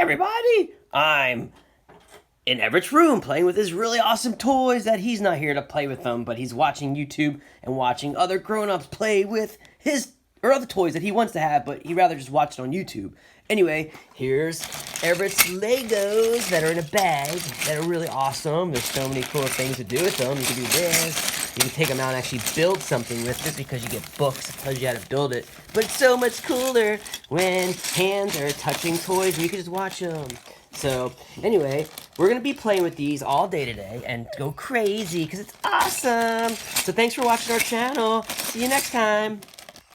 everybody! I'm in Everett's room playing with his really awesome toys that he's not here to play with them, but he's watching YouTube and watching other grown-ups play with his or other toys that he wants to have, but he'd rather just watch it on YouTube. Anyway, here's Everett's Legos that are in a bag that are really awesome. There's so many cool things to do with them. You can do this. You can take them out and actually build something with it because you get books that tells you how to build it. But it's so much cooler when hands are touching toys and you can just watch them. So, anyway, we're going to be playing with these all day today and go crazy because it's awesome. So thanks for watching our channel. See you next time.